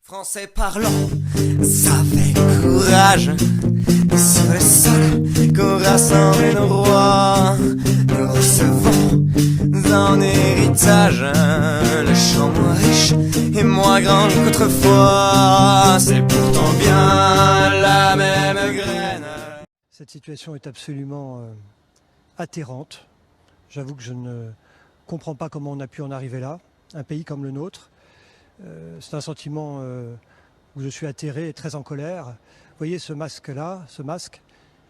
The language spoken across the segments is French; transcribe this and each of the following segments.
Français parlant, ça fait courage. Sur le sol qu'on rassemble nos rois, nous recevons en héritage le champ moins riche et moins grand qu'autrefois. C'est pourtant bien la même graine. Cette situation est absolument atterrante. J'avoue que je ne comprends pas comment on a pu en arriver là. Un pays comme le nôtre, c'est un sentiment où je suis atterré et très en colère. Vous voyez ce masque-là,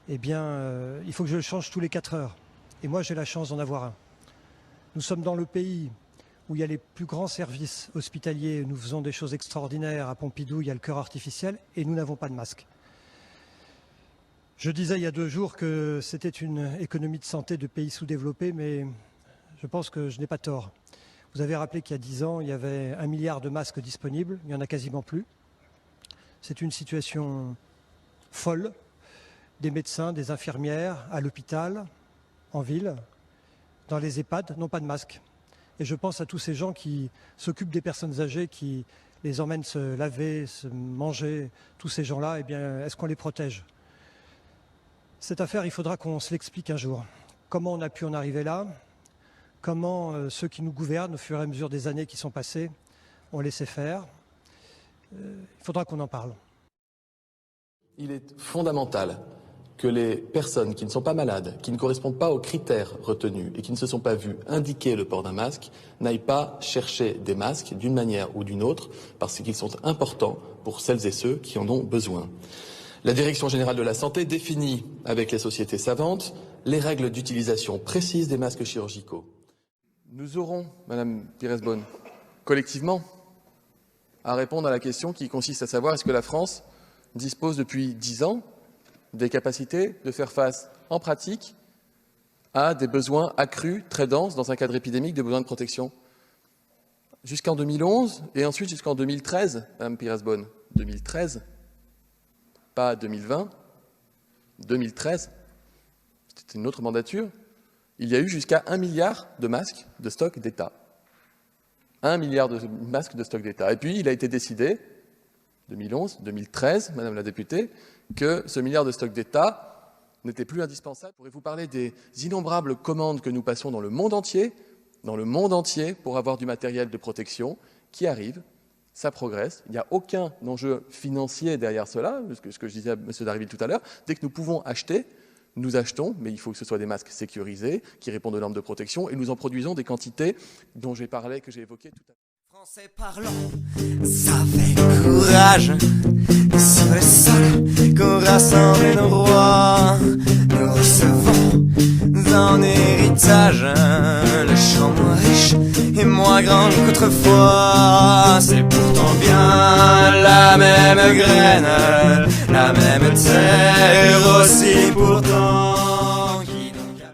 eh bien, il faut que je le change tous les 4 heures. Et moi, j'ai la chance d'en avoir un. Nous sommes dans le pays où il y a les plus grands services hospitaliers. Nous faisons des choses extraordinaires. À Pompidou, il y a le cœur artificiel et nous n'avons pas de masque. Je disais il y a 2 jours que c'était une économie de santé de pays sous-développés, mais je pense que je n'ai pas tort. Vous avez rappelé qu'il y a 10 ans, il y avait 1 milliard de masques disponibles. Il n'y en a quasiment plus. C'est une situation folle. Des médecins, des infirmières à l'hôpital, en ville, dans les EHPAD, n'ont pas de masque. Et je pense à tous ces gens qui s'occupent des personnes âgées, qui les emmènent se laver, se manger. Tous ces gens-là, eh bien, est-ce qu'on les protège ? Cette affaire, il faudra qu'on se l'explique un jour. Comment on a pu en arriver là ? Comment ceux qui nous gouvernent, au fur et à mesure des années qui sont passées, ont laissé faire ? Il faudra qu'on en parle. Il est fondamental que les personnes qui ne sont pas malades, qui ne correspondent pas aux critères retenus et qui ne se sont pas vues indiquer le port d'un masque, n'aillent pas chercher des masques d'une manière ou d'une autre parce qu'ils sont importants pour celles et ceux qui en ont besoin. La Direction générale de la santé définit avec les sociétés savantes les règles d'utilisation précises des masques chirurgicaux. Nous aurons, Madame Pires-Beaune, collectivement, à répondre à la question qui consiste à savoir est-ce que la France dispose depuis 10 ans des capacités de faire face en pratique à des besoins accrus, très denses, dans un cadre épidémique de besoins de protection. Jusqu'en 2011 et ensuite jusqu'en 2013, Madame Pires-Beaune, 2013, pas 2020, 2013, c'était une autre mandature, il y a eu jusqu'à 1 milliard de masques de stock d'État. 1 milliard de masques de stock d'État. Et puis, il a été décidé, 2011, 2013, Madame la députée, que ce milliard de stock d'État n'était plus indispensable. Pourrez-vous parler des innombrables commandes que nous passons dans le monde entier pour avoir du matériel de protection qui arrive, ça progresse. Il n'y a aucun enjeu financier derrière cela, ce que je disais à M. Darville tout à l'heure. Dès que nous pouvons acheter, nous achetons, mais il faut que ce soit des masques sécurisés, qui répondent aux normes de protection, et nous en produisons des quantités dont j'ai parlé, que j'ai évoquées tout à l'heure. Français parlant, ça fait courage. Sur le sol qu'on rassemble nos rois, nous recevons en héritage le champ moins riche et moins grand qu'autrefois. C'est pourtant bien la même graine, la même terre aussi pourtant.